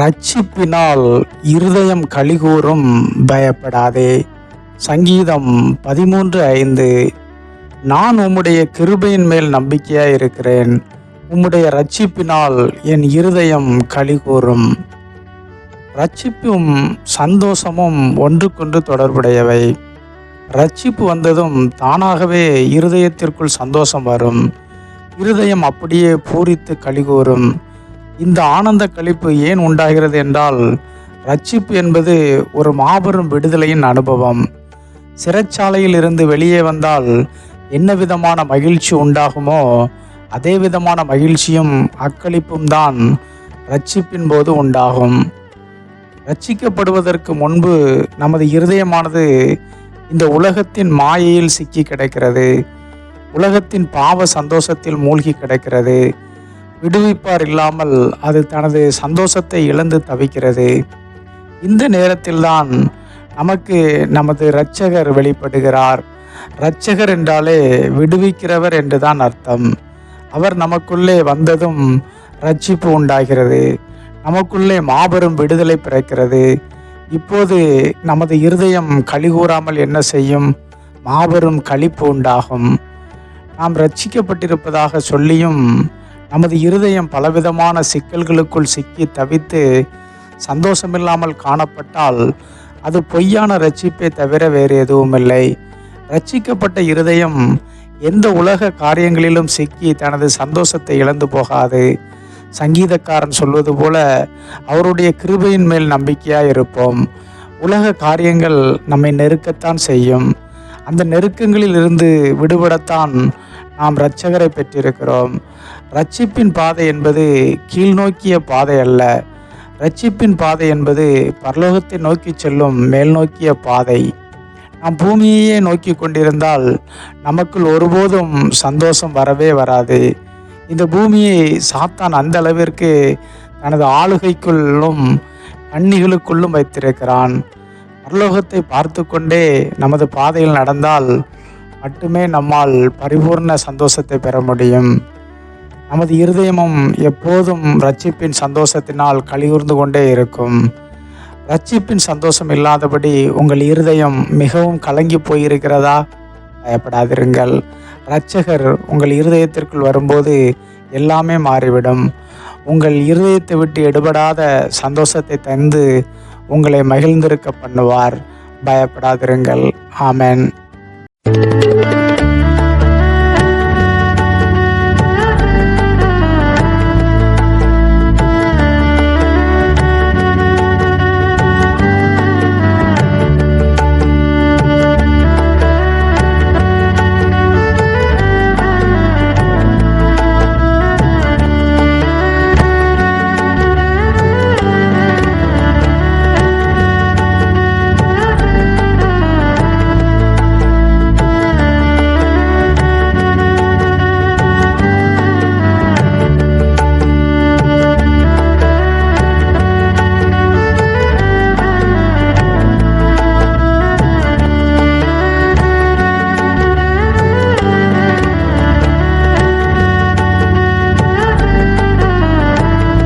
இரட்சிப்பினால் இருதயம் களிகூரும், பயப்படாதே. சங்கீதம் 13:5. நான் உம்முடைய கிருபையின் மேல் நம்பிக்கையாய் இருக்கிறேன், உம்முடைய இரட்சிப்பினால் என் இருதயம் களிகூரும். இரட்சிப்பும் சந்தோஷமும் ஒன்றுக்கொன்று தொடர்புடையவை. இரட்சிப்பு வந்ததும் தானாகவே இருதயத்திற்குள் சந்தோஷம் வரும். இருதயம் அப்படியே பூரித்து களிகூரும். இந்த ஆனந்த களிப்பு ஏன் உண்டாகிறது என்றால், இரட்சிப்பு என்பது ஒரு மாபெரும் விடுதலையின் அனுபவம். சிறைச்சாலையில் இருந்து வெளியே வந்தால் என்ன விதமான மகிழ்ச்சி உண்டாகுமோ, அதே விதமான மகிழ்ச்சியும் அக்களிப்பும் தான் இரட்சிப்பின் போது உண்டாகும். இரட்சிக்கப்படுவதற்கு முன்பு நமது இருதயமானது இந்த உலகத்தின் மாயையில் சிக்கி கிடக்கிறது. உலகத்தின் பாவ சந்தோஷத்தில் மூழ்கி கிடக்கிறது. விடுவிப்பார் இல்லாமல் அது தனது சந்தோஷத்தை இழந்து தவிக்கிறது. இந்த நேரத்தில்தான் நமக்கு நமது இரட்சகர் வெளிப்படுகிறார். இரட்சகர் என்றாலே விடுவிக்கிறவர் என்றுதான் அர்த்தம். அவர் நமக்குள்ளே வந்ததும் இரட்சிப்பு உண்டாகிறது. நமக்குள்ளே மாபெரும் விடுதலை பிறக்கிறது. இப்போது நமது இருதயம் களிகூறாமல் என்ன செய்யும்? மாபெரும் களிப்பு உண்டாகும். நாம் இரட்சிக்கப்பட்டிருப்பதாக சொல்லியும் நமது இருதயம் பலவிதமான சிக்கல்களுக்குள் சிக்கி தவித்து சந்தோஷமில்லாமல் காணப்பட்டால் அது பொய்யான இரட்சிப்பை தவிர வேறு எதுவும் இல்லை. இரட்சிக்கப்பட்ட இருதயம் எந்த உலக காரியங்களிலும் சிக்கி தனது சந்தோஷத்தை இழந்து போகாது. சங்கீதக்காரன் சொல்வது போல அவருடைய கிருபையின் மேல் நம்பிக்கையாய் இருப்போம். உலக காரியங்கள் நம்மை நெருக்கத்தான் செய்யும். அந்த நெருக்கங்களில் இருந்து விடுபடத்தான் நாம் இரட்சகரை பெற்றிருக்கிறோம். இரட்சிப்பின் பாதை என்பது கீழ்நோக்கிய பாதை அல்ல. இரட்சிப்பின் பாதை என்பது பரலோகத்தை நோக்கி செல்லும் மேல் நோக்கிய பாதை. நாம் பூமியையே நோக்கி கொண்டிருந்தால் நமக்குள் ஒருபோதும் சந்தோஷம் வரவே வராது. இந்த பூமியை சாத்தான் அந்த அளவிற்கு தனது ஆளுகைக்குள்ளும் கண்ணிகளுக்குள்ளும் வைத்திருக்கிறான். பரலோகத்தை பார்த்து கொண்டே நமது பாதையில் நடந்தால் மட்டுமே நம்மால் பரிபூர்ண சந்தோஷத்தை பெற முடியும். நமது இருதயமும் எப்போதும் இரட்சிப்பின் சந்தோஷத்தினால் களிகூர்ந்து கொண்டே இருக்கும். இரட்சிப்பின் சந்தோஷம் இல்லாதபடி உங்கள் இருதயம் மிகவும் கலங்கி போயிருக்கிறதா? பயப்படாதிருங்கள். இரட்சகர் உங்கள் இருதயத்திற்குள் வரும்போது எல்லாமே மாறிவிடும். உங்கள் இருதயத்தை விட்டு எடுபடாத சந்தோஷத்தை தந்து உங்களை மகிழ்ந்திருக்க பண்ணுவார். பயப்படாதிருங்கள். ஆமென்.